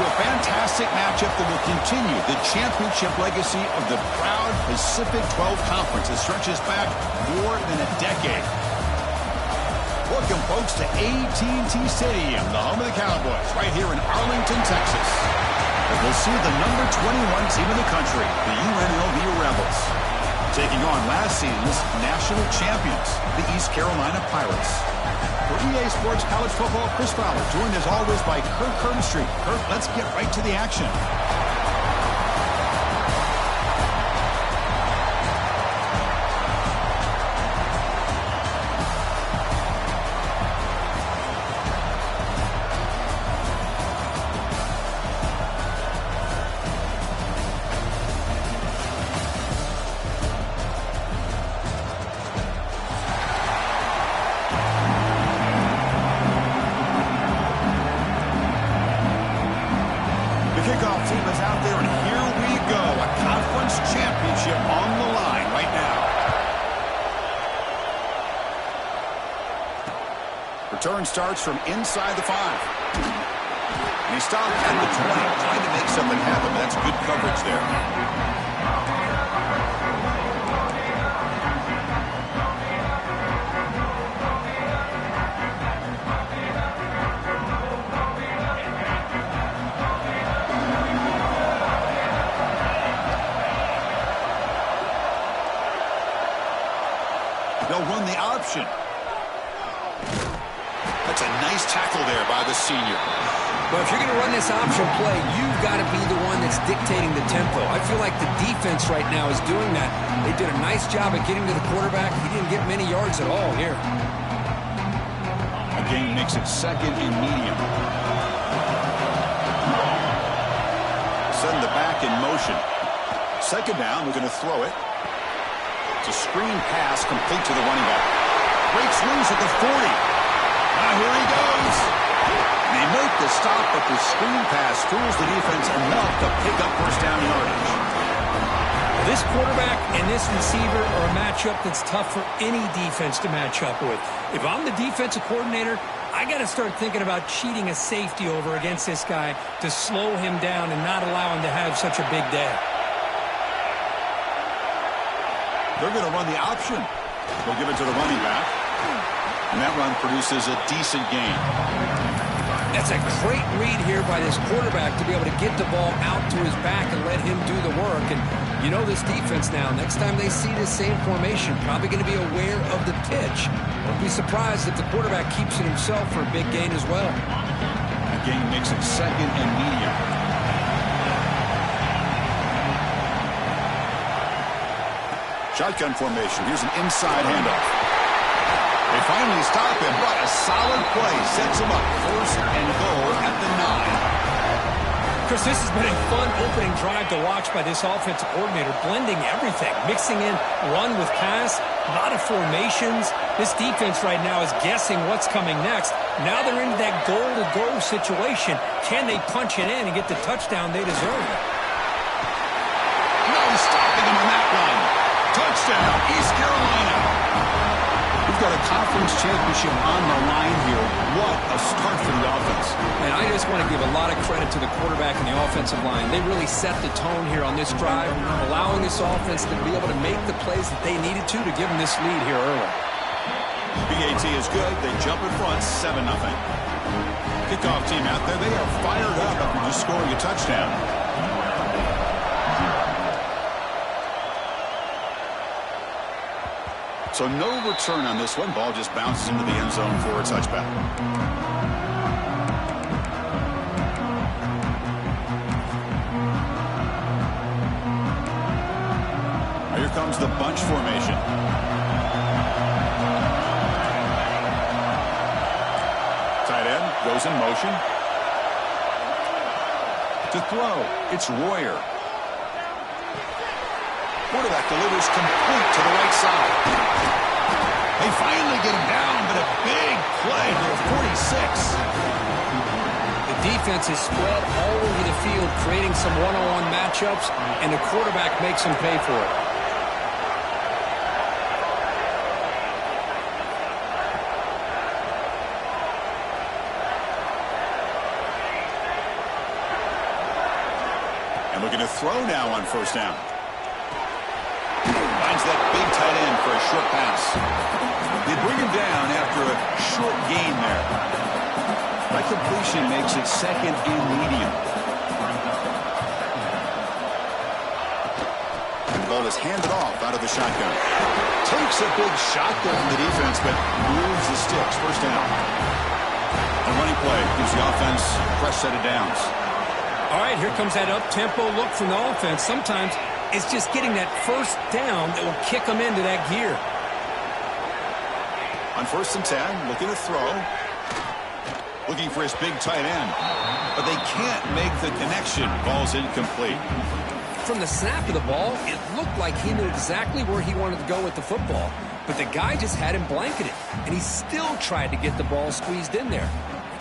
to a fantastic matchup that will continue the championship legacy of the proud Pacific 12 Conference that stretches back more than a decade. Welcome, folks, to AT&T Stadium, the home of the Cowboys, right here in Arlington, Texas. And we'll see the number 21 team in the country, the UNLV Rebels, taking on last season's national champions, the East Carolina Pirates. For EA Sports College Football, Chris Fowler, joined as always by Kirk Herbstreit. Kirk, let's get right to the action. Kickoff team is out there, and here we go. A conference championship on the line right now. Return starts from inside the 5. And he stopped at the 20, trying to make something happen. That's good coverage there. They'll run the option. That's a nice tackle there by the senior. Well, if you're going to run this option play, you've got to be the one that's dictating the tempo. I feel like the defense right now is doing that. They did a nice job at getting to the quarterback. He didn't get many yards at all here. A gain makes it second and medium. Send the back in motion. Second down, we're going to throw it. It's a screen pass complete to the running back. Breaks loose at the 40. Now here he goes. They make the stop, but the screen pass fools the defense enough to pick up first down yardage. This quarterback and this receiver are a matchup that's tough for any defense to match up with. If I'm the defensive coordinator, I got to start thinking about cheating a safety over against this guy to slow him down and not allow him to have such a big day. They're going to run the option. They'll give it to the running back. And that run produces a decent gain. That's a great read here by this quarterback to be able to get the ball out to his back and let him do the work. And you know this defense now, next time they see this same formation, probably going to be aware of the pitch. Won't be surprised if the quarterback keeps it himself for a big gain as well. That gain makes it second and medium. Shotgun formation. Here's an inside handoff. They finally stop him, but a solid play sets him up. First and goal at the 9. Chris, this has been a fun opening drive to watch by this offensive coordinator, blending everything, mixing in run with pass, a lot of formations. This defense right now is guessing what's coming next. Now they're into that goal-to-go situation. Can they punch it in and get the touchdown they deserve? No stopping him on that one. Touchdown, East Carolina. We've got a conference championship on the line here. What a start for the offense. And I just want to give a lot of credit to the quarterback and the offensive line. They really set the tone here on this drive, allowing this offense to be able to make the plays that they needed to give them this lead here early. BAT is good. They jump in front, 7-0. Kickoff team out there. They are fired up after just scoring a touchdown. So no return on this one. Ball just bounces into the end zone for a touchback. Now here comes the bunch formation. Tight end goes in motion. To throw, it's Royer. Quarterback delivers complete to the right side. They finally get him down, but a big play to the 46. The defense is spread all over the field, creating some one-on-one matchups, and the quarterback makes them pay for it. to throw now on first down. Finds that big tight end for a short pass. They bring him down after a short gain there. That completion makes it second and medium. The ball is handed off out of the shotgun. Takes a big shot there from the defense, but moves the sticks. First down. A running play gives the offense a fresh set of downs. All right, here comes that up-tempo look from the offense. Sometimes it's just getting that first down that will kick them into that gear. On first and 10, looking to throw. Looking for his big tight end. But they can't make the connection. Ball's incomplete. From the snap of the ball, it looked like he knew exactly where he wanted to go with the football. But the guy just had him blanketed. And he still tried to get the ball squeezed in there.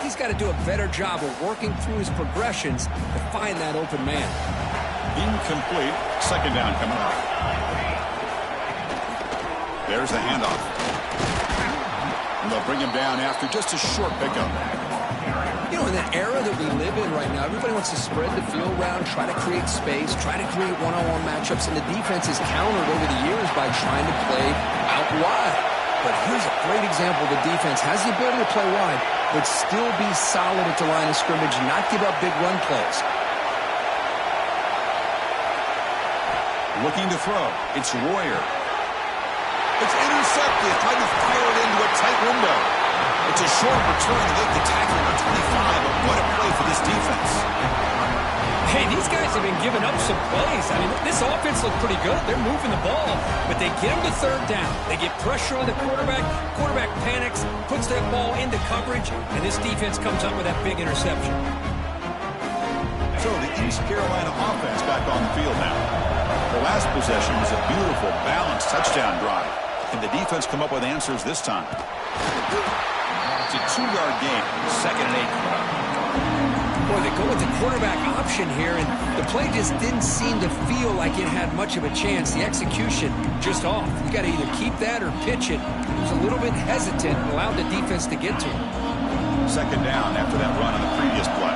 He's got to do a better job of working through his progressions to find that open man. Incomplete. Second down coming up. There's the handoff. And they'll bring him down after just a short pickup. You know, in the era that we live in right now, everybody wants to spread the field around, try to create space, try to create one-on-one matchups, and the defense is countered over the years by trying to play out wide. But here's a great example. The defense has the ability to play wide, but still be solid at the line of scrimmage and not give up big run plays. Looking to throw. It's Royer. It's intercepted. Trying to fire it into a tight window. It's a short return to make the tackle at 25. But what a play for this defense. Hey, these guys have been giving up some plays. I mean, this offense looked pretty good. They're moving the ball, but they get him to third down. They get pressure on the quarterback. Quarterback panics, puts that ball into coverage, and this defense comes up with that big interception. So the East Carolina offense back on the field now. The last possession was a beautiful, balanced touchdown drive. Can the defense come up with answers this time? It's a 2-yard gain. Second and 8 coming up. Boy, they go with the quarterback option here, and the play just didn't seem to feel like it had much of a chance. The execution just off. You got to either keep that or pitch it. He was a little bit hesitant and allowed the defense to get to him. Second down after that run on the previous play.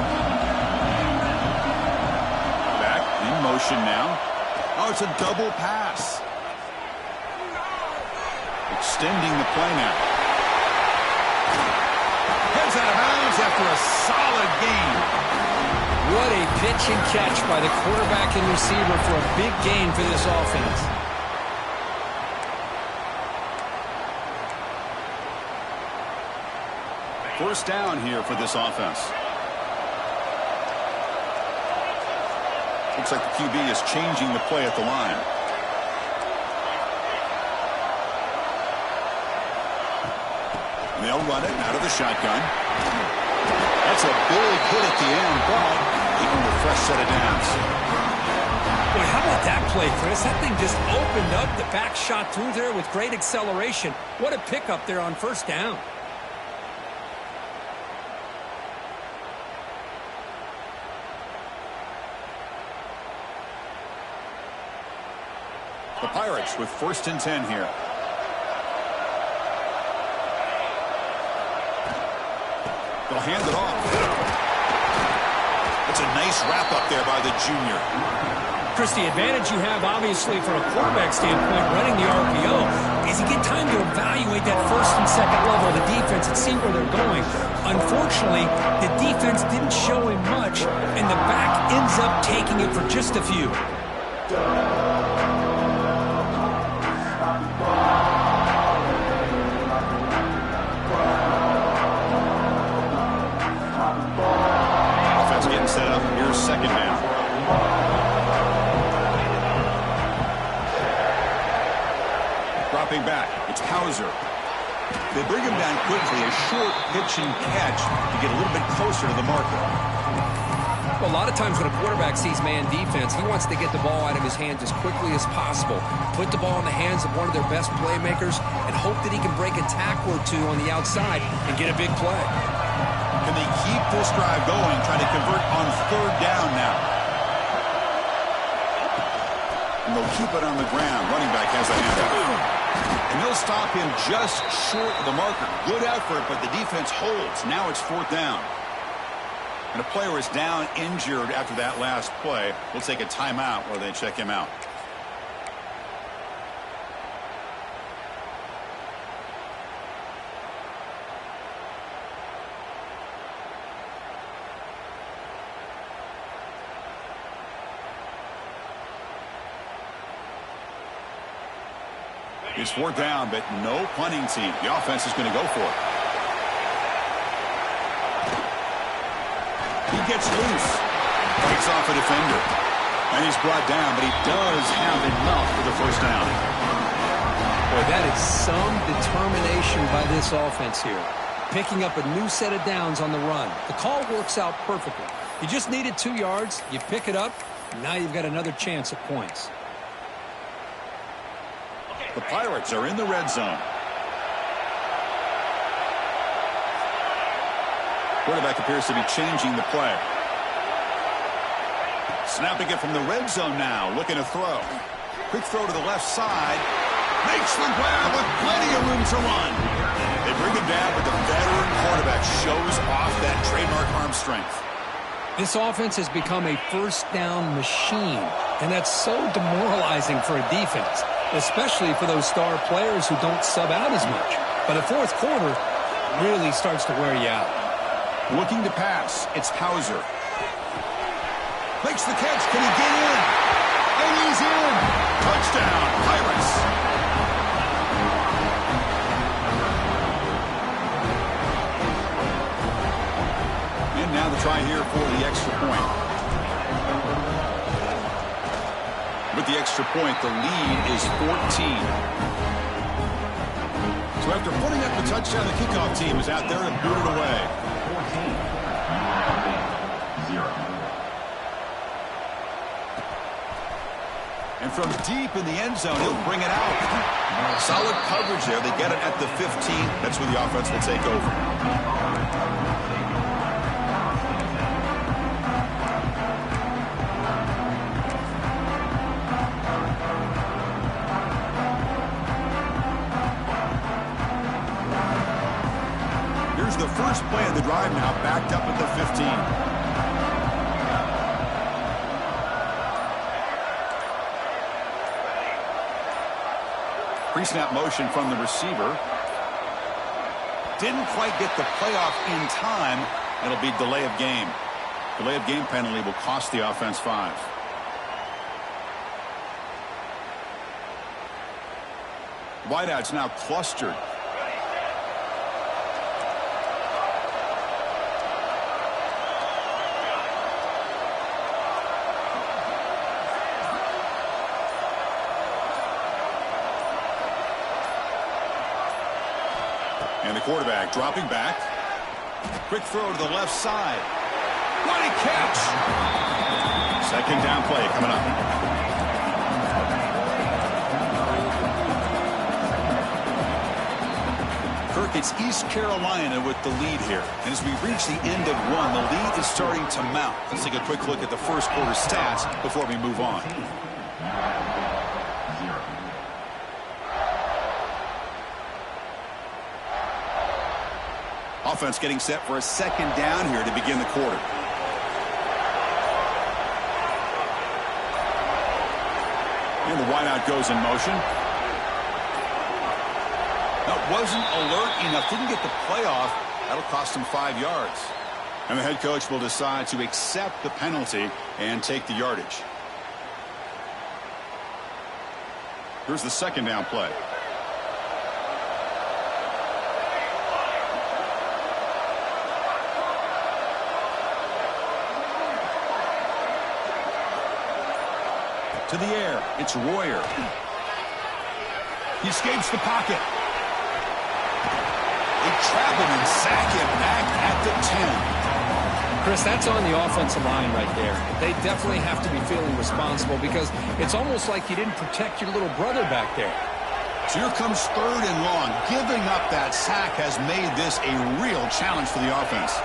Back in motion now. Oh, it's a double pass. Extending the play now. Heads out of bounds after a solid gain. What a pitch and catch by the quarterback and receiver for a big gain for this offense. First down here for this offense. Looks like the QB is changing the play at the line. They'll run it out of the shotgun. That's a big hit at the end, but even with a fresh set of downs. Boy, how about that play, Chris? That thing just opened up. The back shot through there with great acceleration. What a pickup there on first down. The Pirates with first and 10 here. They'll hand it off. It's a nice wrap up there by the junior. Chris, the advantage you have, obviously, from a quarterback standpoint, running the RPO, is you get time to evaluate that first and second level of the defense and see where they're going. Unfortunately, the defense didn't show him much, and the back ends up taking it for just a few. Offense getting set up. Here's second down. Dropping back. It's Hauser. They bring him down quickly. A short pitch and catch to get a little bit closer to the marker. Well, a lot of times when a quarterback sees man defense, he wants to get the ball out of his hands as quickly as possible, put the ball in the hands of one of their best playmakers, and hope that he can break a tackle or two on the outside and get a big play. Can they keep this drive going, trying to convert on third down now? And they'll keep it on the ground. Running back has a handoff. And they'll stop him just short of the marker. Good effort, but the defense holds. Now it's fourth down. And a player is down injured after that last play. We'll take a timeout while they check him out. It's 4th down, but no punting team. The offense is going to go for it. He gets loose. Breaks off a defender. And he's brought down, but he does have enough for the first down. Boy, that is some determination by this offense here. Picking up a new set of downs on the run. The call works out perfectly. You just needed 2 yards. You pick it up. And now you've got another chance at points. The Pirates are in the red zone. Quarterback appears to be changing the play. Snapping it from the red zone now, looking to throw. Quick throw to the left side. Makes the grab with plenty of room to run. They bring him down, but the veteran quarterback shows off that trademark arm strength. This offense has become a first down machine, and that's so demoralizing for a defense, especially for those star players who don't sub out as much. But the fourth quarter really starts to wear you out. Looking to pass, it's Hauser. Makes the catch, can he get in? And he's in! Touchdown, Pirates! And now the try here for the extra point. With the extra point, the lead is 14. So after putting up the touchdown, the kickoff team is out there and boot it away. 14-0. And from deep in the end zone, he'll bring it out. Solid coverage there. They get it at the 15. That's where the offense will take over. The first play of the drive now, backed up at the 15. Pre-snap motion from the receiver. Didn't quite get the playoff in time. It'll be delay of game. Delay of game penalty will cost the offense 5. Wideouts now clustered. And the quarterback dropping back. Quick throw to the left side. What a catch! Second down play coming up. Kirk, it's East Carolina with the lead here. And as we reach the end of one, the lead is starting to mount. Let's take a quick look at the first quarter stats before we move on. Offense getting set for a second down here to begin the quarter. And the wideout goes in motion. That wasn't alert enough. Didn't get the playoff. That'll cost him 5 yards. And the head coach will decide to accept the penalty and take the yardage. Here's the second down play. To the air, it's Royer. He escapes the pocket. They trap him and sack him back at the 10. Chris, that's on the offensive line right there. They definitely have to be feeling responsible because it's almost like you didn't protect your little brother back there. So here comes 3rd and long. Giving up that sack has made this a real challenge for the offense.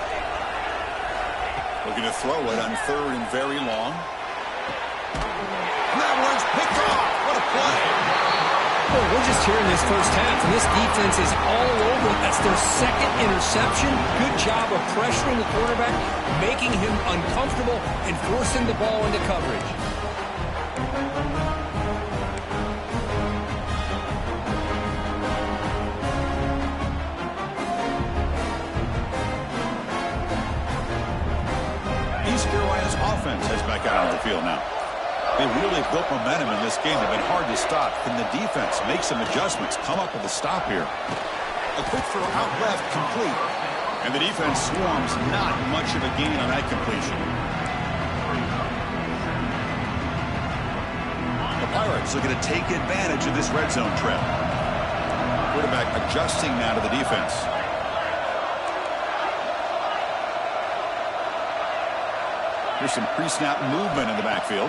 Looking to throw it on 3rd and very long. That one's picked off. What a play. Well, we're just here in this first half, and this defense is all over. That's their second interception. Good job of pressuring the quarterback, making him uncomfortable, and forcing the ball into coverage. East Carolina's offense heads back out on the field now. They really built momentum in this game. They've been hard to stop. Can the defense make some adjustments, come up with a stop here? A quick throw out left, complete. And the defense swarms, not much of a gain on that completion. The Pirates looking to take advantage of this red zone trap. Quarterback adjusting now to the defense. Here's some pre-snap movement in the backfield.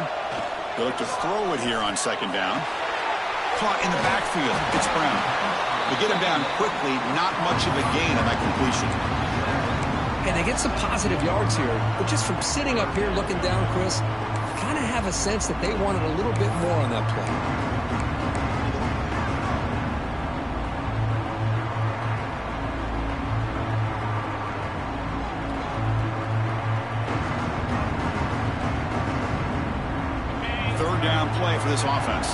They look to throw it here on second down. Caught in the backfield. It's Brown. They get him down quickly. Not much of a gain on that completion. And they get some positive yards here. But just from sitting up here looking down, Chris, you kind of have a sense that they wanted a little bit more on that play. Third down play for this offense.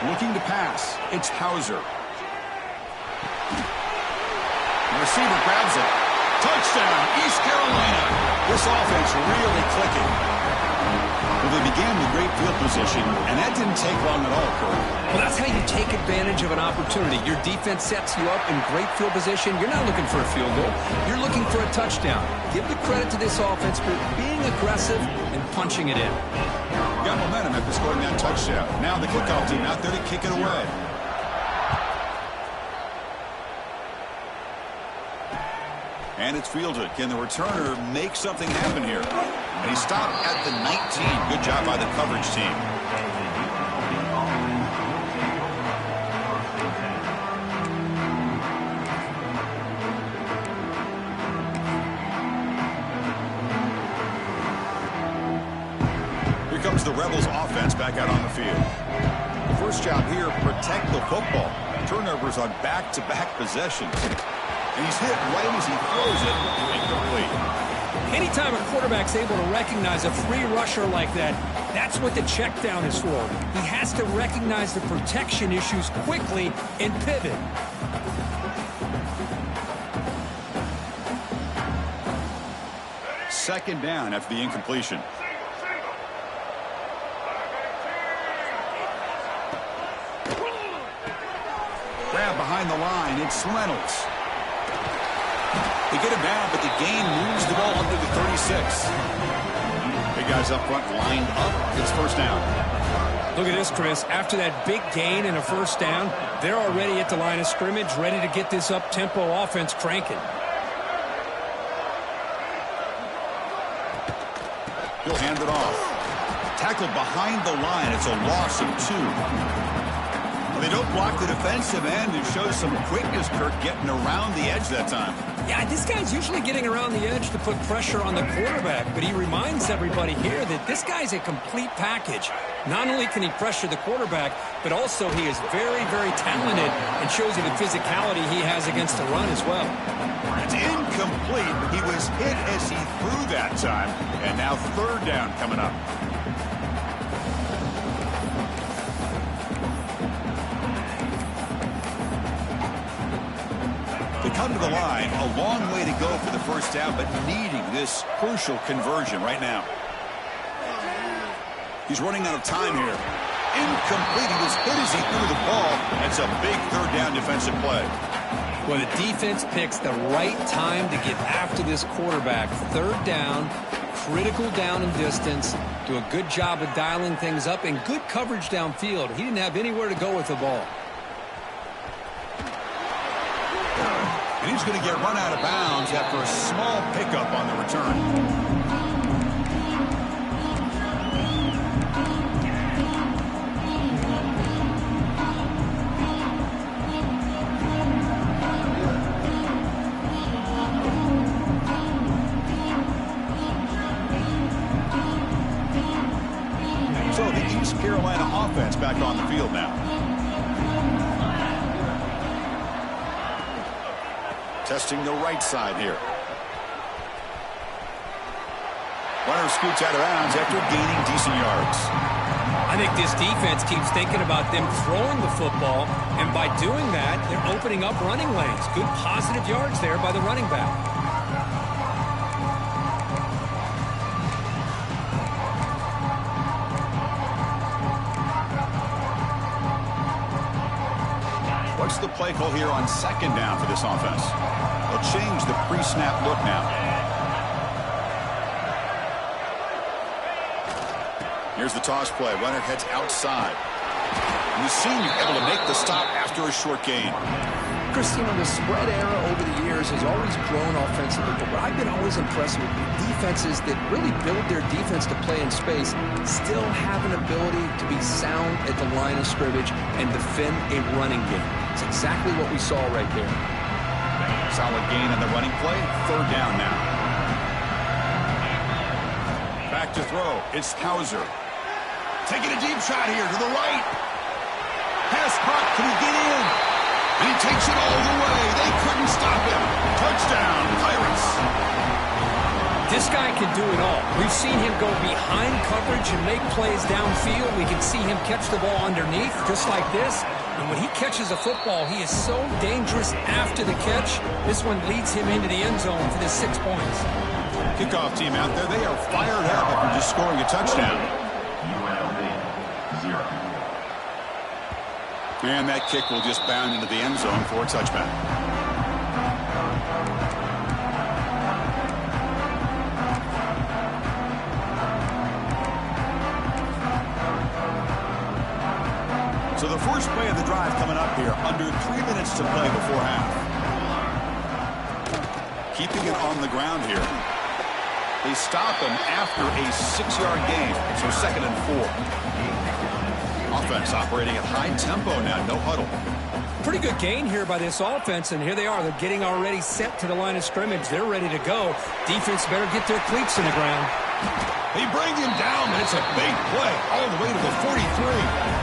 Looking to pass. It's Hauser. The receiver grabs it. Touchdown, East Carolina. This offense really clicking. Well, they began with great field position, and that didn't take long at all, Kurt. Well, that's how you take advantage of an opportunity. Your defense sets you up in great field position. You're not looking for a field goal. You're looking for a touchdown. Give the credit to this offense for being aggressive and punching it in. Got momentum after scoring that touchdown. Now the kickoff team out there to kick it away. And it's fielded. Can the returner make something happen here? And he stopped at the 19. Good job by the coverage team. Here comes the Rebels offense back out on the field. The first job here, protect the football. Turnovers on back-to-back possessions. And he's hit right as he throws it. Incomplete. Anytime a quarterback's able to recognize a free rusher like that, that's what the check down is for. He has to recognize the protection issues quickly and pivot. Second down after the incompletion. Grab behind the line. It's Reynolds. They get him down, but the gain moves the ball under the 36. Big guys up front lined up. It's first down. Look at this, Chris. After that big gain and a first down, they're already at the line of scrimmage, ready to get this up-tempo offense cranking. He'll hand it off. Tackled behind the line. It's a loss of 2. They don't block the defensive end. It shows some quickness, Kirk, getting around the edge that time. Yeah, this guy's usually getting around the edge to put pressure on the quarterback, but he reminds everybody here that this guy's a complete package. Not only can he pressure the quarterback, but also he is very, very talented and shows you the physicality he has against the run as well. It's incomplete. He was hit as he threw that time, and now third down coming up. Come to the line, a long way to go for the first down, but needing this crucial conversion right now. He's running out of time here. Incomplete. He was hit as he threw the ball. That's a big third down defensive play. Well, the defense picks the right time to get after this quarterback. Third down, critical down and distance. Do a good job of dialing things up and good coverage downfield. He didn't have anywhere to go with the ball. And he's going to get run out of bounds after a small pickup on the return. So the East Carolina offense back on the field now. Testing the right side here. Runner scoots out of bounds after gaining decent yards. I think this defense keeps thinking about them throwing the football, and by doing that, they're opening up running lanes. Good positive yards there by the running back. What's the play call here on second down for this offense? They'll change the pre-snap look now. Here's the toss play. Runner heads outside. And the senior able to make the stop after a short gain. Christine, the spread era over the years has always grown offensively, but what I've been always impressed with defenses that really build their defense to play in space still have an ability to be sound at the line of scrimmage and defend a running game. It's exactly what we saw right there. Solid gain on the running play. Third down now. Back to throw. It's Hauser. Taking a deep shot here to the right. Pass caught. Can he get in? And he takes it all the way. They couldn't stop him. Touchdown, Pirates. This guy can do it all. We've seen him go behind coverage and make plays downfield. We can see him catch the ball underneath, just like this. And when he catches a football, he is so dangerous after the catch. This one leads him into the end zone for the 6 points. Kickoff team out there. They are fired up after just scoring a touchdown. UNLV 0. And that kick will just bound into the end zone for a touchback. So the first play of the drive coming up here. Under 3 minutes to play before half. Keeping it on the ground here. They stop him after a 6-yard gain. So 2nd and 4. Offense operating at high tempo now. No huddle. Pretty good gain here by this offense, and here they are. They're getting already set to the line of scrimmage. They're ready to go. Defense better get their cleats in the ground. They bring him down, and it's a big play all the way to the 43.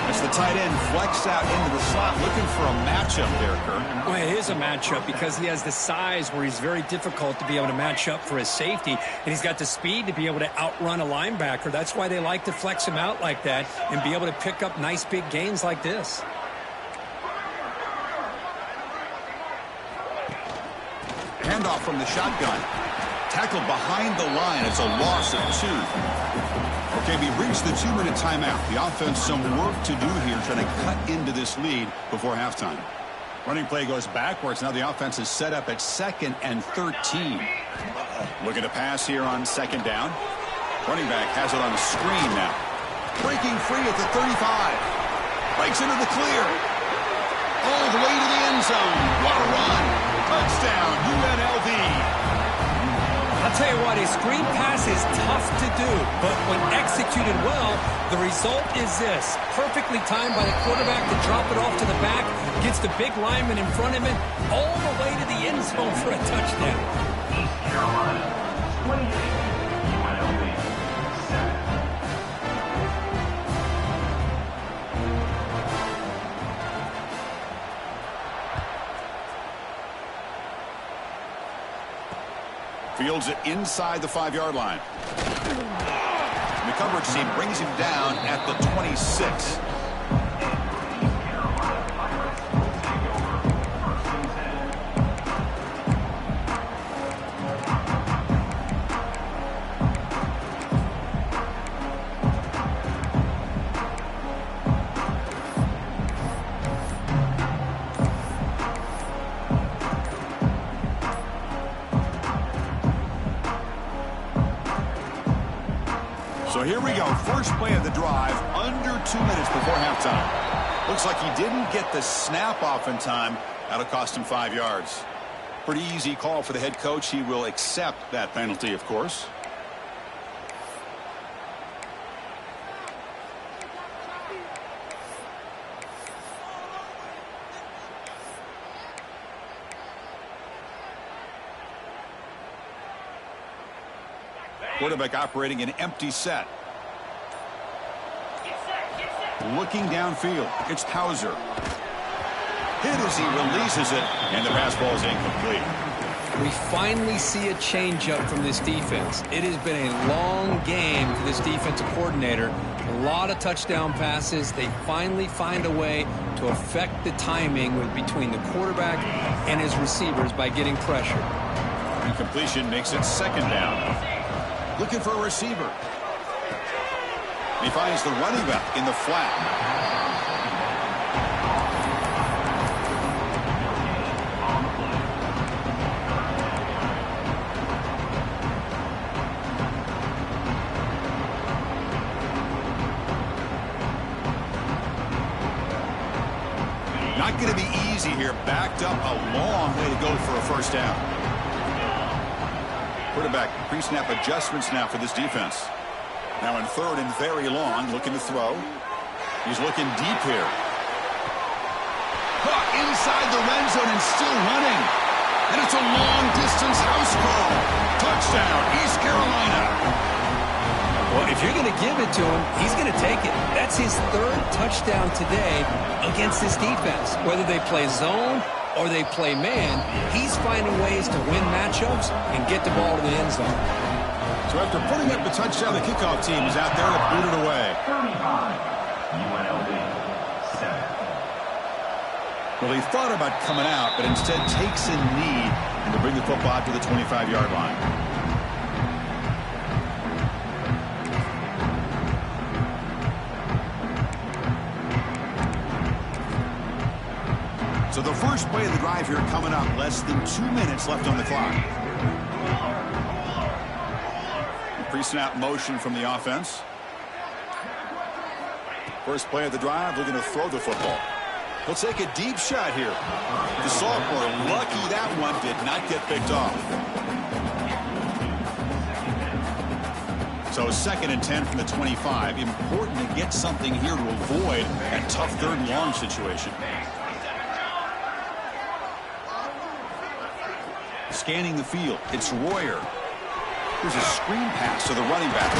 As the tight end flexed out into the slot, looking for a matchup there, Kirk. Well, it is a matchup because he has the size where he's very difficult to be able to match up for his safety, and he's got the speed to be able to outrun a linebacker. That's why they like to flex him out like that and be able to pick up nice big gains like this. Handoff from the shotgun. Tackled behind the line. It's a loss of 2. Okay, we reached the 2-minute timeout. The offense some work to do here, trying to cut into this lead before halftime. Running play goes backwards. Now the offense is set up at 2nd and 13. Looking to pass here on 2nd down. Running back has it on a screen now. Breaking free at the 35. Breaks into the clear. All the way to the end zone. What a run. Touchdown, UNLV. I'll tell you what, a screen pass is tough to do, but when executed well, the result is this. Perfectly timed by the quarterback to drop it off to the back, gets the big lineman in front of him, all the way to the end zone for a touchdown. East Carolina 28. UNLV 7. Fields it inside the 5-yard line. And the coverage team brings him down at the 26. So here we go. First play of the drive, under 2 minutes before halftime. Looks like he didn't get the snap off in time. That'll cost him 5 yards. Pretty easy call for the head coach. He will accept that penalty, of course. Quarterback operating an empty set. Looking downfield, it's Hauser. Hit as he releases it, and the pass ball is incomplete. We finally see a changeup from this defense. It has been a long game for this defensive coordinator. A lot of touchdown passes. They finally find a way to affect the timing between the quarterback and his receivers by getting pressure. Incompletion makes it second down. Looking for a receiver. He finds the running back in the flat. Not going to be easy here. Backed up a long way to go for a first down. Quarterback pre-snap adjustments now for this defense. Now in third and very long, looking to throw. He's looking deep here. Caught inside the red zone and still running. And it's a long-distance house call. Touchdown, East Carolina. Well, if you're going to give it to him, he's going to take it. That's his third touchdown today against this defense. Whether they play zone or they play man, he's finding ways to win matchups and get the ball to the end zone. So after putting up the touchdown, the kickoff team is out there to boot it away. 35, UNLV, 7. Well, he thought about coming out, but instead takes a knee and to bring the football out to the 25-yard line. So the first play of the drive here coming up. Less than 2 minutes left on the clock. Pre-snap motion from the offense. First play of the drive, looking to throw the football. He'll take a deep shot here. The sophomore, lucky that one did not get picked off. So 2nd and 10 from the 25. Important to get something here to avoid that tough third and long situation. Scanning the field, it's Royer. Here's a screen pass to the running back.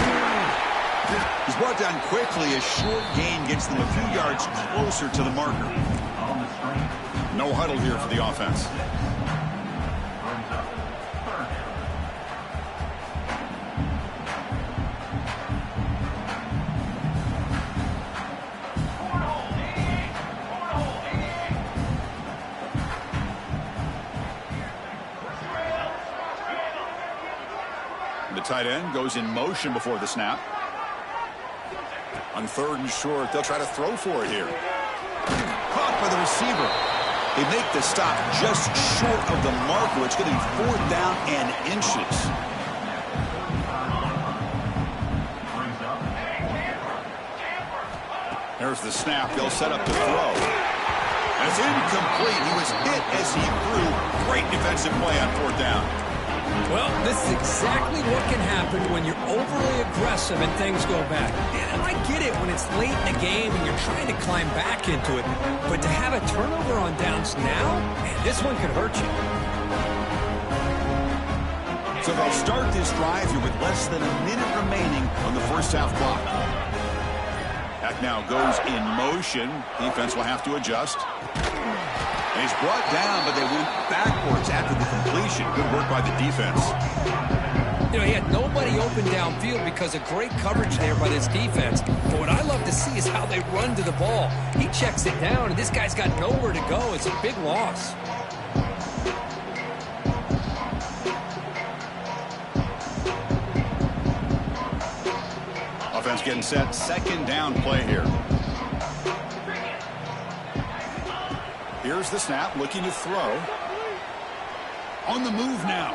He's brought down quickly. A short gain gets them a few yards closer to the marker. No huddle here for the offense. The tight end goes in motion before the snap. On 3rd and short, they'll try to throw for it here. Caught by the receiver. They make the stop just short of the marker. It's going to be 4th down and inches. There's the snap. They'll set up the throw. And it's incomplete. He was hit as he threw. Great defensive play on 4th down. Well, this is exactly what can happen when you're overly aggressive and things go bad. And I get it when it's late in the game and you're trying to climb back into it. But to have a turnover on downs now, man, this one could hurt you. So they'll start this drive here with less than a minute remaining on the first half clock. That now goes in motion. Defense will have to adjust. And he's brought down, but they went backwards after the completion. Good work by the defense. You know, he had nobody open downfield because of great coverage there by this defense. But what I love to see is how they run to the ball. He checks it down, and this guy's got nowhere to go. It's a big loss. Offense getting set. 2nd down play here. Here's the snap, looking to throw. On the move now.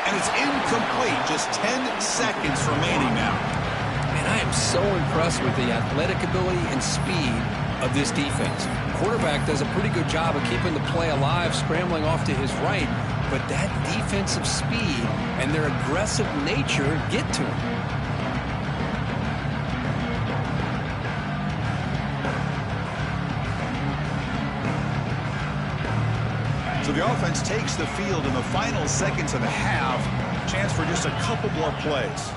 And it's incomplete. Just 10 seconds remaining now. Man, I am so impressed with the athletic ability and speed of this defense. Quarterback does a pretty good job of keeping the play alive, scrambling off to his right. But that defensive speed and their aggressive nature get to him. So the offense takes the field in the final seconds of the half. Chance for just a couple more plays.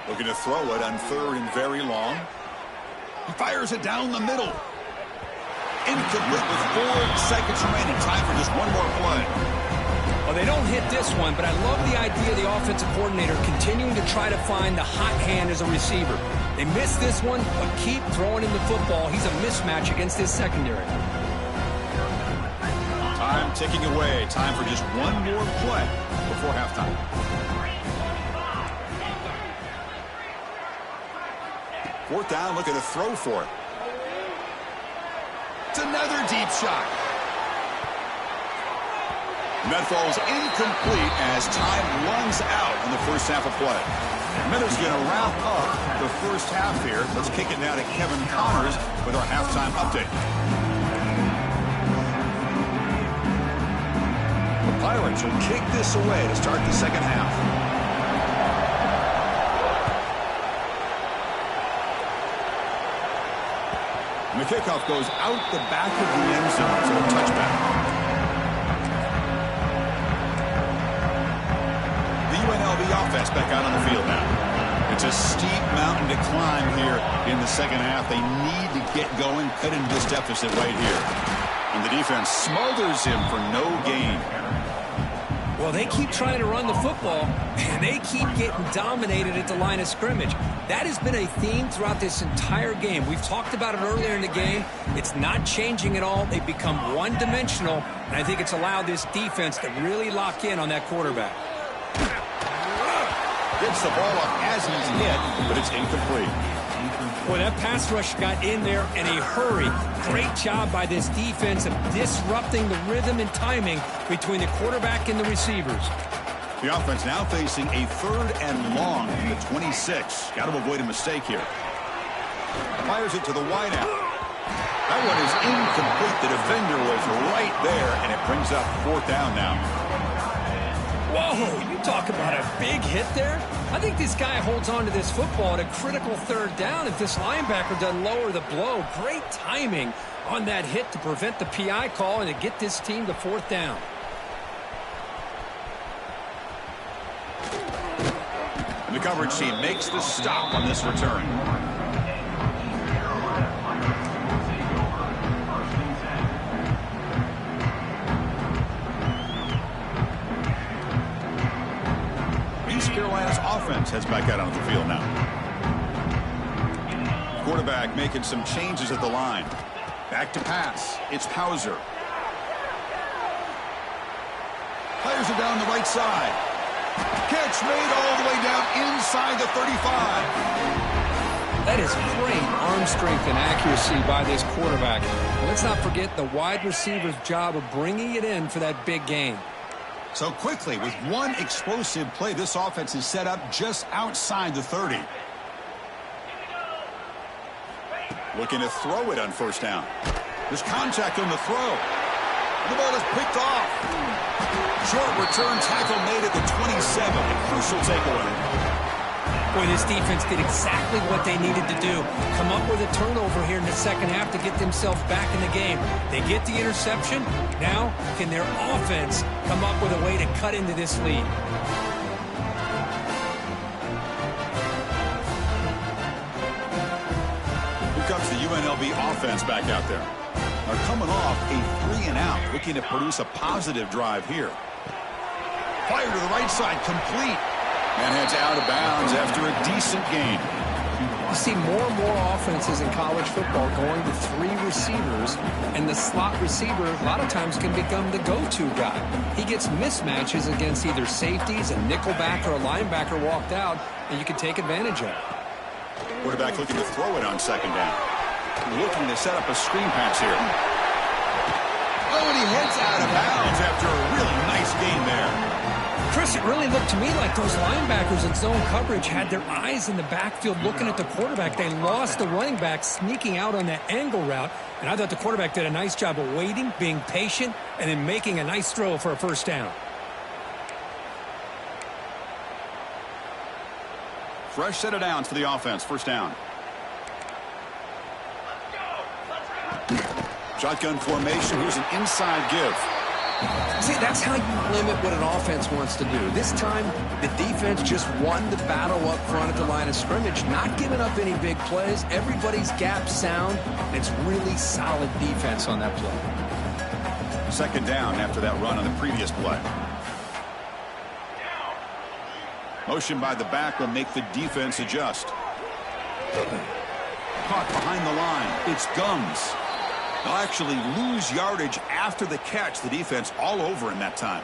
Looking to throw it on 3rd and very long. He fires it down the middle. Incomplete with 4 seconds remaining. Time for just one more play. Well, they don't hit this one, but I love the idea of the offensive coordinator continuing to try to find the hot hand as a receiver. They missed this one, but keep throwing him the football. He's a mismatch against his secondary. Time ticking away. Time for just one more play before halftime. Fourth down, looking to throw for it. It's another deep shot. And that falls incomplete as time runs out in the first half of play. Minutes going to wrap up the first half here. Let's kick it now to Kevin Connors with our halftime update. The Pirates will kick this away to start the second half. And the kickoff goes out the back of the end zone, so a touchback. The UNLV offense back out on the field now. It's a steep mountain to climb here in the second half. They need to get going, cut into this deficit right here. And the defense smothers him for no gain. Well, they keep trying to run the football, and they keep getting dominated at the line of scrimmage. That has been a theme throughout this entire game. We've talked about it earlier in the game. It's not changing at all. They've become one-dimensional, and I think it's allowed this defense to really lock in on that quarterback. Gets the ball up as he's hit, but it's incomplete. Boy, that pass rush got in there in a hurry. Great job by this defense of disrupting the rhythm and timing between the quarterback and the receivers. The offense now facing a 3rd and long from the 26. Got to avoid a mistake here. Fires it to the wideout. That one is incomplete. The defender was right there, and it brings up 4th down now. Whoa, you talk about a big hit there. I think this guy holds on to this football at a critical 3rd down if this linebacker doesn't lower the blow. Great timing on that hit to prevent the PI call and to get this team to 4th down. And the coverage team makes the stop on this return. East Carolina's offense heads back out onto the field now. Quarterback making some changes at the line. Back to pass. It's Hauser. Fires it down the right side. Catch made all the way down inside the 35. That is great arm strength and accuracy by this quarterback. And let's not forget the wide receiver's job of bringing it in for that big gain. So quickly, with one explosive play, this offense is set up just outside the 30. Looking to throw it on 1st down. There's contact on the throw. The ball is picked off. Short return tackle made at the 27. A crucial takeaway. Boy, this defense did exactly what they needed to do. Come up with a turnover here in the second half to get themselves back in the game. They get the interception. Now, can their offense come up with a way to cut into this lead? Here comes the UNLV offense back out there. They're coming off a 3-and-out, looking to produce a positive drive here. Fire to the right side, complete. And heads out of bounds after a decent gain. You see more and more offenses in college football going to 3 receivers, and the slot receiver a lot of times can become the go-to guy. He gets mismatches against either safeties, a nickelback, or a linebacker walked out, and you can take advantage of it. Quarterback looking to throw it on 2nd down. Looking to set up a screen pass here. Oh, and he heads out of bounds after a really nice gain there. Chris, it really looked to me like those linebackers in zone coverage had their eyes in the backfield looking at the quarterback. They lost the running back sneaking out on that angle route, and I thought the quarterback did a nice job of waiting, being patient, and then making a nice throw for a 1st down. Fresh set of downs for the offense. 1st down. Shotgun formation. Here's an inside give. See, that's how you limit what an offense wants to do. This time, the defense just won the battle up front at the line of scrimmage, not giving up any big plays. Everybody's gap sound. It's really solid defense on that play. Second down after that run on the previous play. Motion by the back will make the defense adjust. Caught behind the line. It's Gums. They'll actually lose yardage after the catch. The defense all over in that time.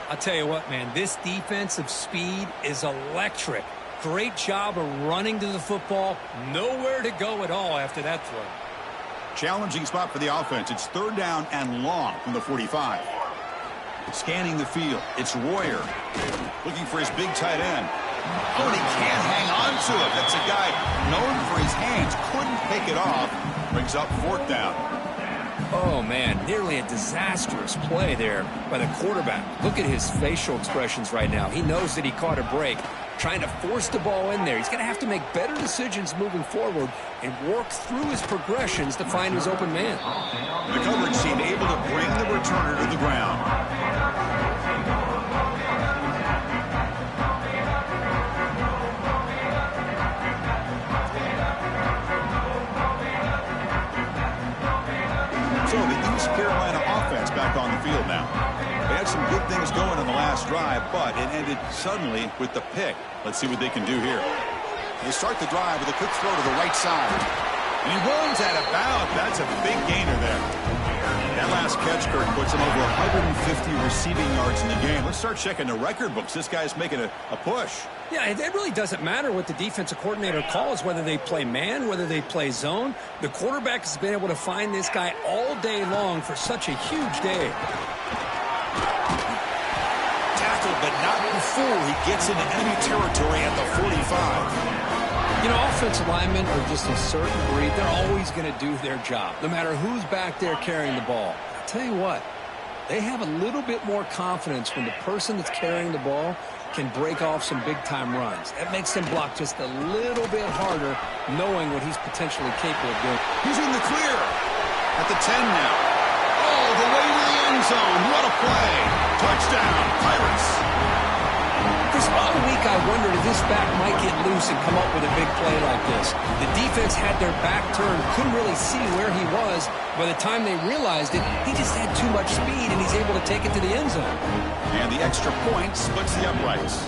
I'll tell you what, man, this defensive speed is electric. Great job of running to the football. Nowhere to go at all after that throw. Challenging spot for the offense. It's third down and long from the 45. Scanning the field. It's Royer looking for his big tight end. Oh, and he can't hang on to it. That's a guy known for his hands. Couldn't pick it off. Brings up fourth down. Oh, man, nearly a disastrous play there by the quarterback. Look at his facial expressions right now. He knows that he caught a break, trying to force the ball in there. He's going to have to make better decisions moving forward and work through his progressions to find his open man. The coverage seemed able to bring the returner to the ground. So the East Carolina offense back on the field now. They had some good things going in the last drive, but it ended suddenly with the pick. Let's see what they can do here. They start the drive with a quick throw to the right side. And he runs out of bounds. That's a big gainer there. That last catch, Kirk, puts him over 150 receiving yards in the game. Let's start checking the record books. This guy's making a push. Yeah, it really doesn't matter what the defensive coordinator calls, whether they play man, whether they play zone. The quarterback has been able to find this guy all day long for such a huge day. Tackled, but not before he gets into enemy territory at the 45. You know, offensive linemen are just a certain breed. They're always going to do their job, no matter who's back there carrying the ball. I'll tell you what, they have a little bit more confidence when the person that's carrying the ball can break off some big-time runs. That makes them block just a little bit harder, knowing what he's potentially capable of doing. He's in the clear at the 10 now. All the way to the end zone. What a play. Touchdown, Pirates. Chris, all week I wondered if this back might get loose and come up with a big play like this. The defense had their back turned, couldn't really see where he was. By the time they realized it, he just had too much speed, and he's able to take it to the end zone. And the extra point splits the uprights.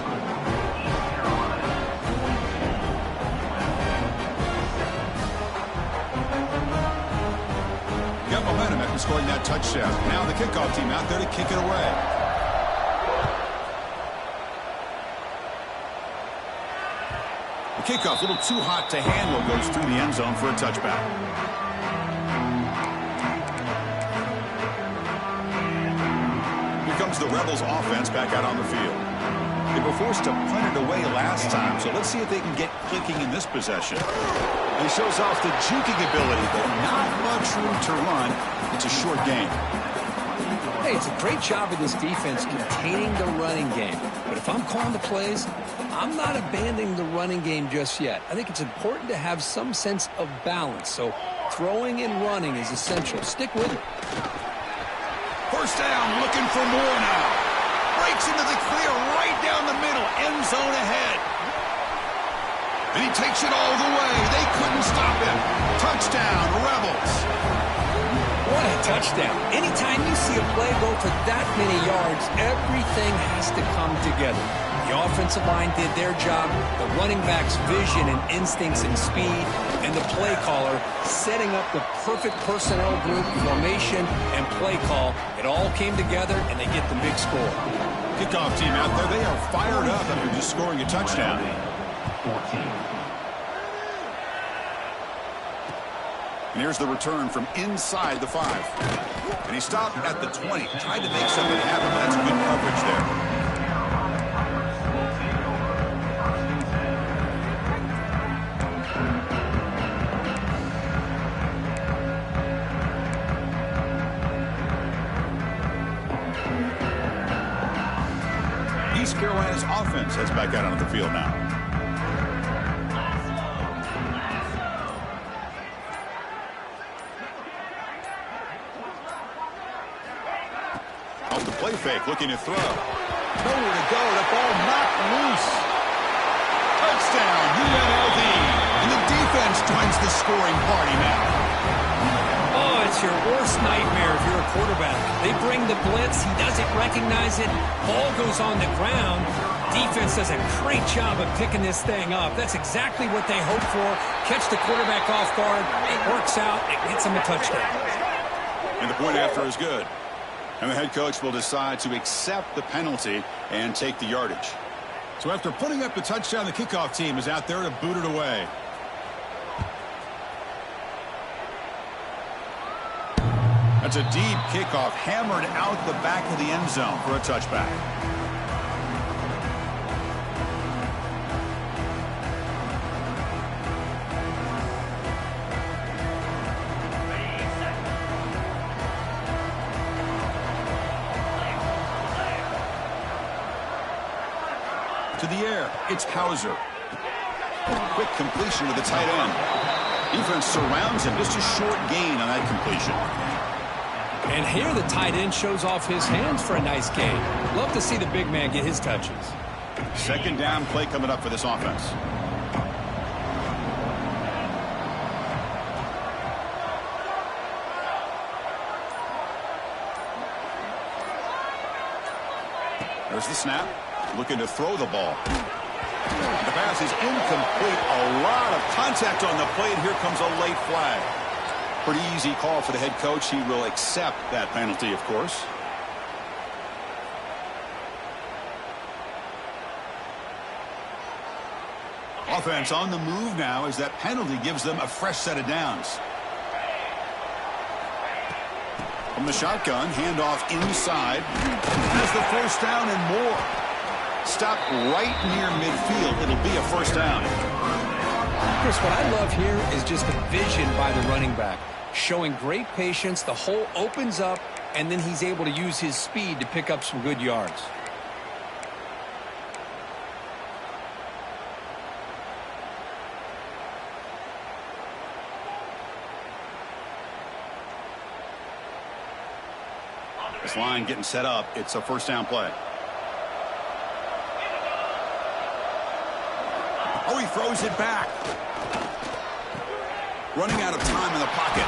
Got momentum after scoring that touchdown. Now the kickoff team out there to kick it away. The kickoff, a little too hot to handle, goes through the end zone for a touchback. Here comes the Rebels offense back out on the field. They were forced to punt it away last time, so let's see if they can get clicking in this possession. He shows off the juking ability, but not much room to run. It's a short game. Hey, it's a great job of this defense containing the running game. But if I'm calling the plays, I'm not abandoning the running game just yet. I think it's important to have some sense of balance. So throwing and running is essential. Stick with it. First down, looking for more now. Breaks into the clear right down the middle. End zone ahead. And he takes it all the way. They couldn't stop him. Touchdown, Rebels. What a touchdown. Anytime you see a play go for that many yards, everything has to come together. The offensive line did their job, the running back's vision and instincts and speed, and the play caller setting up the perfect personnel group, formation, and play call. It all came together, and they get the big score. Kickoff team out there, they are fired up after just scoring a touchdown. 14. And here's the return from inside the 5. And he stopped at the 20. Tried to make something happen, but that's good coverage there. East Carolina's offense heads back out onto the field now. Off the play fake, looking to throw. Nowhere to go. The ball knocked loose. Touchdown, UNLV. And the defense joins the scoring party now. Oh, it's your worst nightmare if you're a quarterback. They bring the blitz. He doesn't recognize it. Ball goes on the ground. Defense does a great job of picking this thing up. That's exactly what they hope for. Catch the quarterback off guard. It works out. It gets him a touchdown. And the point after is good. And the head coach will decide to accept the penalty and take the yardage. So after putting up the touchdown, the kickoff team is out there to boot it away. That's a deep kickoff, hammered out the back of the end zone for a touchback. To the air, it's Hauser. Quick completion to the tight end. Defense surrounds him, just a short gain on that completion. And here the tight end shows off his hands for a nice gain. Love to see the big man get his touches. Second down play coming up for this offense. There's the snap. Looking to throw the ball. The pass is incomplete. A lot of contact on the play, and here comes a late flag. Pretty easy call for the head coach. He will accept that penalty, of course. Offense on the move now as that penalty gives them a fresh set of downs. From the shotgun, handoff inside. Has the first down and more. Stop right near midfield. It'll be a first down. Chris, what I love here is just the vision by the running back. Showing great patience. The hole opens up, and then he's able to use his speed to pick up some good yards. This line getting set up. It's a first down play. Oh, he throws it back. Running out of time in the pocket.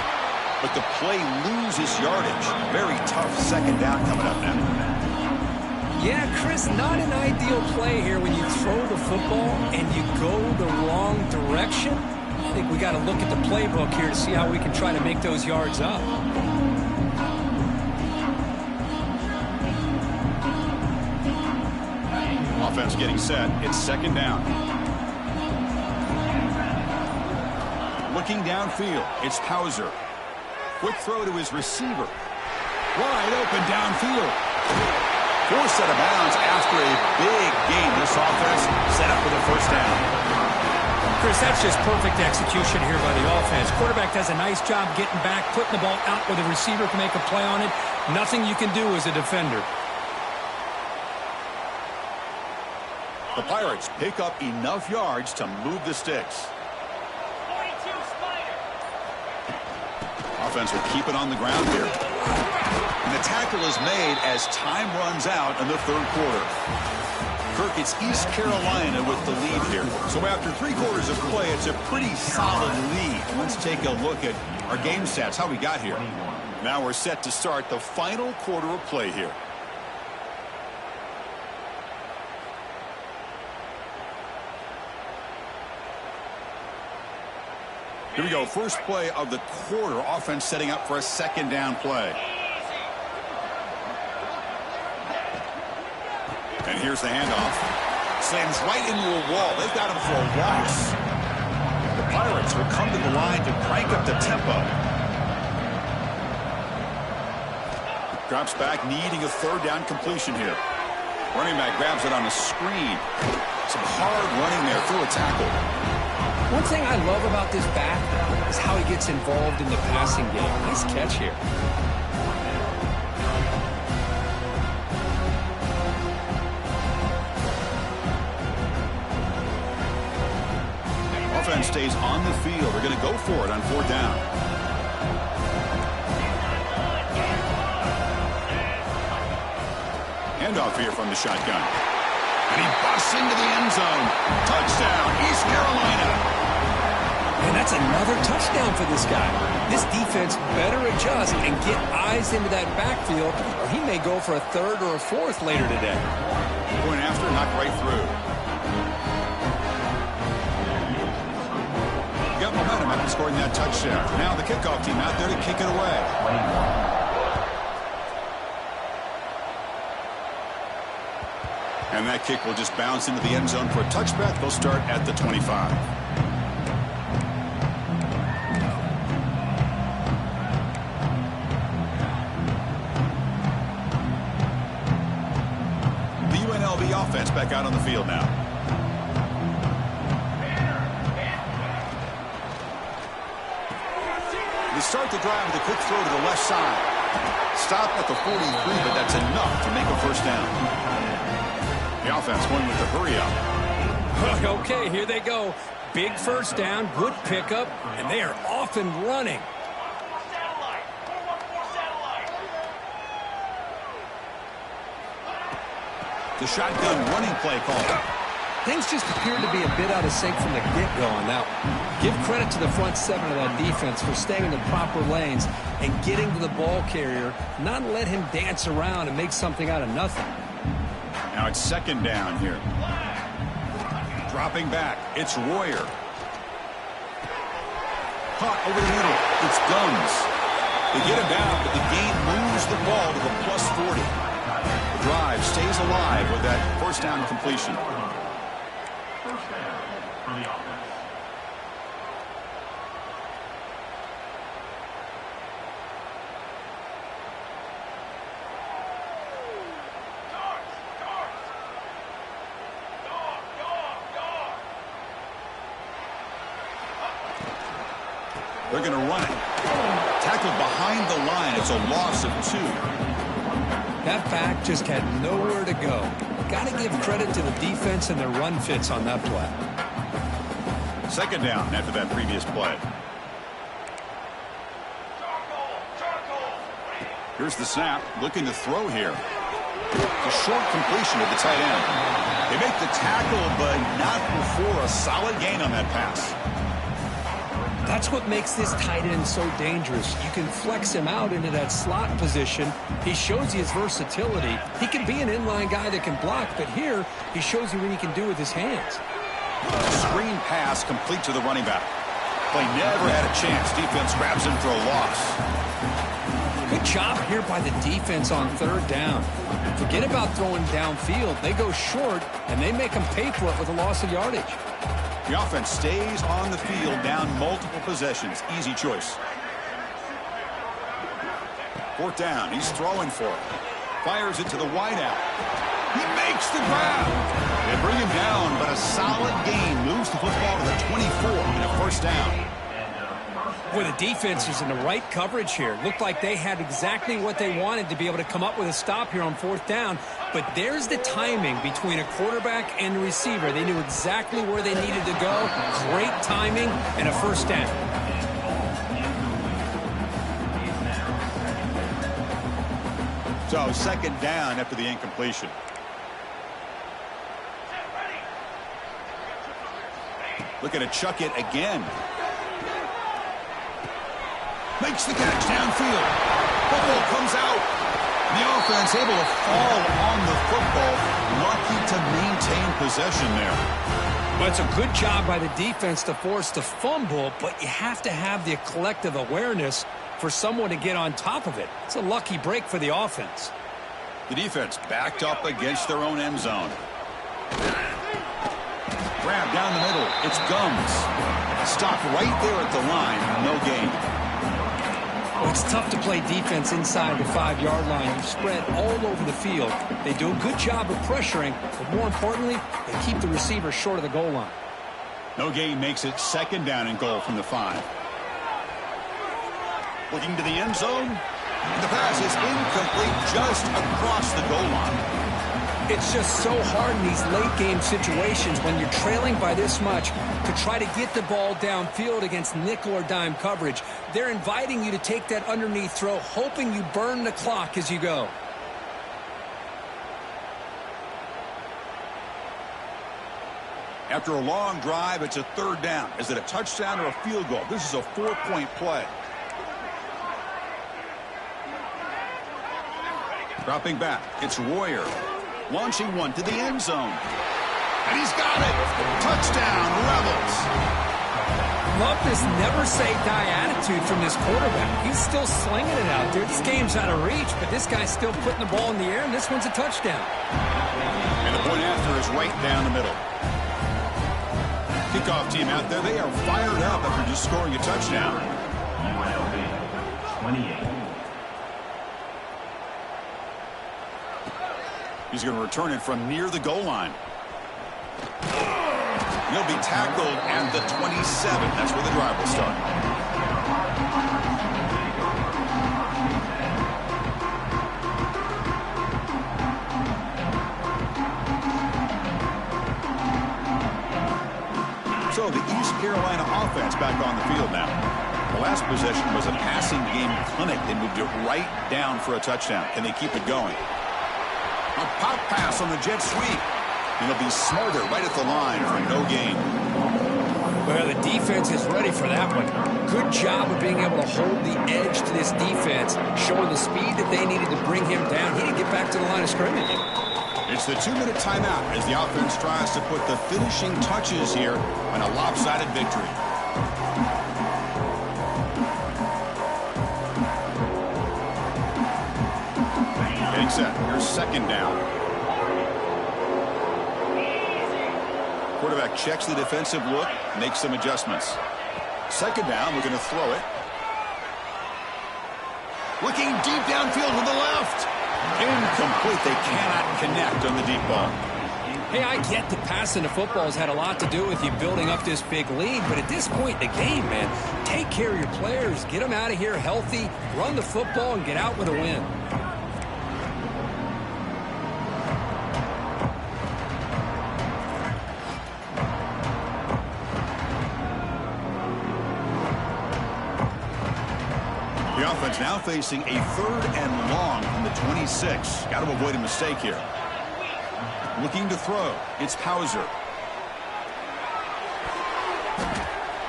But the play loses yardage. Very tough second down coming up now. Yeah, Chris, not an ideal play here when you throw the football and you go the wrong direction. I think we got to look at the playbook here to see how we can try to make those yards up. Offense getting set. It's second down. Looking downfield. It's Hauser. Quick throw to his receiver. Wide open downfield. Forced out of bounds after a big gain. This offense set up for the first down. Chris, that's just perfect execution here by the offense. Quarterback does a nice job getting back, putting the ball out where the receiver can make a play on it. Nothing you can do as a defender. The Pirates pick up enough yards to move the sticks. Offense will keep it on the ground here. And the tackle is made as time runs out in the third quarter. Kirk, it's East Carolina with the lead here. So after 3 quarters of play, it's a pretty solid lead. Let's take a look at our game stats, how we got here. Now we're set to start the final quarter of play here. Here we go. First play of the quarter. Offense setting up for a second down play. And here's the handoff. Slams right into a wall. They've got him for a loss. The Pirates will come to the line to crank up the tempo. Drops back, needing a third down completion here. Running back grabs it on a screen. Some hard running there through a tackle. One thing I love about this back is how he gets involved in the passing game. Nice catch here. Offense stays on the field. They're going to go for it on fourth down. handoff here from the shotgun. And he busts into the end zone. Touchdown, East Carolina. And that's another touchdown for this guy. This defense better adjust and get eyes into that backfield, or he may go for a third or a fourth later today. Going after, knocked right through. Got momentum after scoring that touchdown. Now the kickoff team out there to kick it away. And that kick will just bounce into the end zone for a touchback. They'll start at the 25. The UNLV offense back out on the field now. They start the drive with a quick throw to the left side. Stop at the 43, but that's enough to make a first down. The offense going with the hurry up. Okay, here they go. Big first down, good pickup, and they are off and running. The shotgun running play call. Things just appeared to be a bit out of sync from the get-go on that one. Give credit to the front seven of that defense for staying in the proper lanes and getting to the ball carrier, not let him dance around and make something out of nothing. Now it's second down here. Dropping back. It's Royer. Caught over the middle. It's Guns. They get him down, but the game moves the ball to the plus 40. The drive stays alive with that first down completion. First down for the offense. They're going to run it. Tackled behind the line. It's a loss of 2. That back just had nowhere to go. Got to give credit to the defense and their run fits on that play. Second down after that previous play. Here's the snap. Looking to throw here. The short completion of the tight end. They make the tackle, but not before a solid gain on that pass. That's what makes this tight end so dangerous. You can flex him out into that slot position. He shows you his versatility. He can be an inline guy that can block, but here he shows you what he can do with his hands. Screen pass complete to the running back. Play never had a chance. Defense grabs him for a loss. Good job here by the defense on third down. Forget about throwing downfield. They go short, and they make them pay for it with a loss of yardage. The offense stays on the field, down multiple possessions. Easy choice. Fourth down. He's throwing for it. Fires it to the wideout. He makes the grab. They bring him down, but a solid gain moves the football to the 24 and a first down. Well, the defense is in the right coverage here. Looked like they had exactly what they wanted to be able to come up with a stop here on fourth down. But there's the timing between a quarterback and the receiver. They knew exactly where they needed to go. Great timing and a first down. So second down after the incompletion. Looking to chuck it again. Makes the catch downfield. Football comes out. The offense able to fall on the football. Lucky to maintain possession there. Well, it's a good job by the defense to force the fumble, but you have to have the collective awareness for someone to get on top of it. It's a lucky break for the offense. The defense backed up against their own end zone. Grab down the middle. It's Gums. Stopped right there at the line. No gain. Well, it's tough to play defense inside the 5-yard line. You spread all over the field. They do a good job of pressuring, but more importantly, they keep the receiver short of the goal line. No gain makes it second down and goal from the 5. Looking to the end zone. The pass is incomplete just across the goal line. It's just so hard in these late-game situations when you're trailing by this much to try to get the ball downfield against nickel or dime coverage. They're inviting you to take that underneath throw, hoping you burn the clock as you go. After a long drive, it's a third down. Is it a touchdown or a field goal? This is a 4-point play. Dropping back, it's Royer. Launching one to the end zone. And he's got it. Touchdown, Rebels. Love this never-say-die attitude from this quarterback. He's still slinging it out there. This game's out of reach, but this guy's still putting the ball in the air, and this one's a touchdown. And the point after is right down the middle. Kickoff team out there, they are fired up after just scoring a touchdown. UNLV 28. He's going to return it from near the goal line. He'll be tackled at the 27. That's where the drive will start. So the East Carolina offense back on the field now. The last possession was a passing game clinic. They moved it right down for a touchdown. Can they keep it going? A pop pass on the jet sweep. And they'll be smarter right at the line for no gain. Well, the defense is ready for that one. Good job of being able to hold the edge to this defense, showing the speed that they needed to bring him down. He didn't get back to the line of scrimmage. It's the 2-minute timeout as the offense tries to put the finishing touches here on a lopsided victory. Getting set. Here's second down. Quarterback checks the defensive look, makes some adjustments. Second down, we're going to throw it. Looking deep downfield to the left. Incomplete. They cannot connect on the deep ball. Hey, I get that passing the football has had a lot to do with you building up this big lead, but at this point in the game, man, take care of your players. Get them out of here healthy, run the football, and get out with a win. The offense now facing a third and long from the 26. Got to avoid a mistake here. Looking to throw. It's Hauser.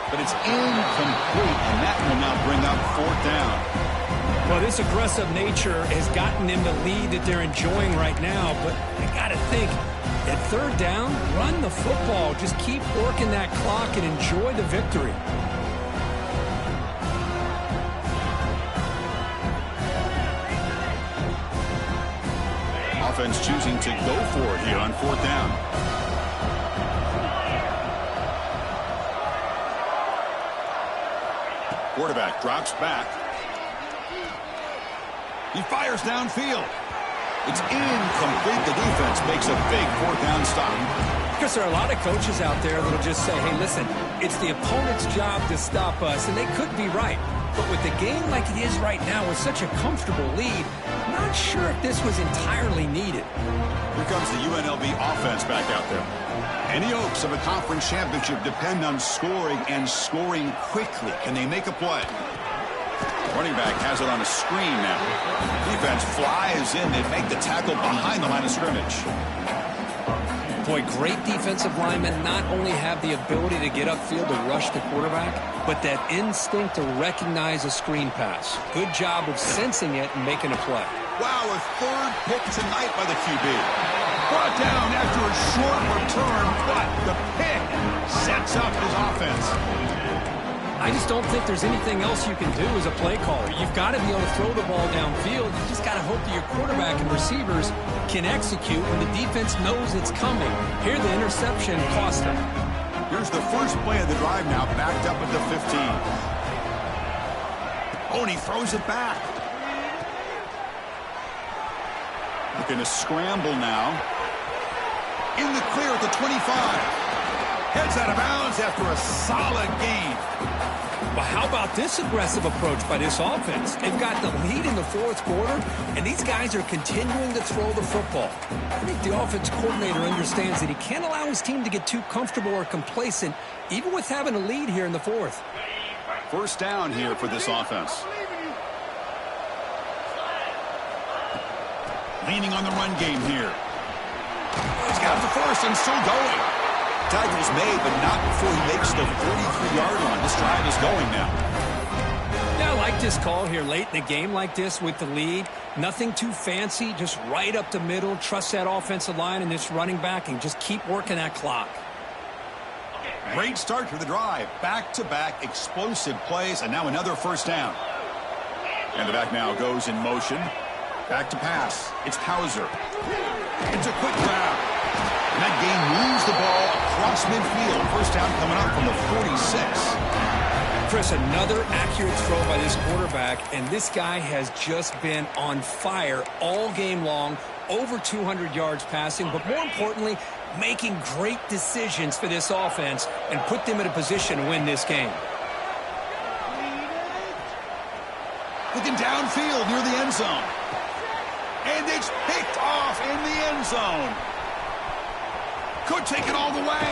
But it's incomplete, and that will now bring up fourth down. Well, this aggressive nature has gotten them the lead that they're enjoying right now, but they got to think, at third down, run the football. Just keep working that clock and enjoy the victory. Offense choosing to go for it here on fourth down. Quarterback drops back. He fires downfield. It's incomplete. The defense makes a big fourth down stop. Because there are a lot of coaches out there that will just say, hey, listen, it's the opponent's job to stop us, and they could be right. But with the game like it is right now with such a comfortable lead, not sure if this was entirely needed. Here comes the UNLV offense back out there. And the hopes of a conference championship depend on scoring and scoring quickly. Can they make a play? Running back has it on a screen now. Defense flies in. They make the tackle behind the line of scrimmage. Boy, great defensive linemen not only have the ability to get upfield to rush the quarterback, but that instinct to recognize a screen pass. Good job of sensing it and making a play. Wow, a third pick tonight by the QB. Brought down after a short return, but the pick sets up his offense. I just don't think there's anything else you can do as a play caller. You've got to be able to throw the ball downfield. You just got to hope that your quarterback and receivers can execute when the defense knows it's coming. Here, the interception cost them. Here's the first play of the drive now, backed up at the 15. Oh, and he throws it back. Looking to scramble now. In the clear at the 25. Heads out of bounds after a solid gain. Well, how about this aggressive approach by this offense? They've got the lead in the fourth quarter, and these guys are continuing to throw the football. I think the offense coordinator understands that he can't allow his team to get too comfortable or complacent, even with having a lead here in the fourth. First down here for this offense. Leaning on the run game here. He's got the first and still going. tackle's made, but not before he makes the 43-yard line. This drive is going now. Yeah, I like this call here late in the game like this with the lead. Nothing too fancy, just right up the middle. Trust that offensive line and this running back and just keep working that clock. Great start to the drive. Back-to-back explosive plays, and now another first down. And the back now goes in motion. Back to pass. It's Hauser. It's a quick grab. And that game moves the ball across midfield. First down coming up from the 46. Chris, another accurate throw by this quarterback, and this guy has just been on fire all game long. Over 200 yards passing, but more importantly, making great decisions for this offense and put them in a position to win this game. Looking downfield near the end zone. And it's picked off in the end zone. Could take it all the way.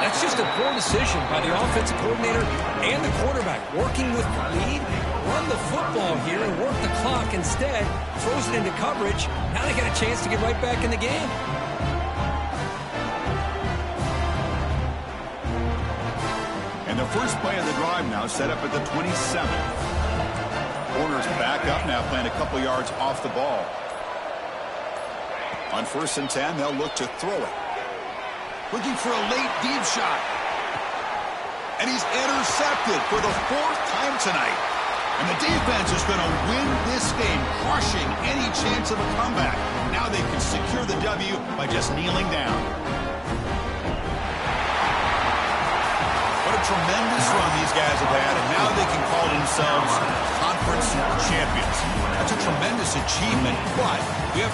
That's just a poor decision by the offensive coordinator and the quarterback. Working with the lead, run the football here and work the clock instead. Throws it into coverage. Now they got a chance to get right back in the game. And the first play of the drive now set up at the 27. Corners back up now, playing a couple yards off the ball. On 1st and 10, they'll look to throw it. Looking for a late deep shot. And he's intercepted for the 4th time tonight. And the defense is going to win this game, crushing any chance of a comeback. Now they can secure the W by just kneeling down. What a tremendous run these guys have had, and now they can call themselves conference champions. That's a tremendous achievement, but we have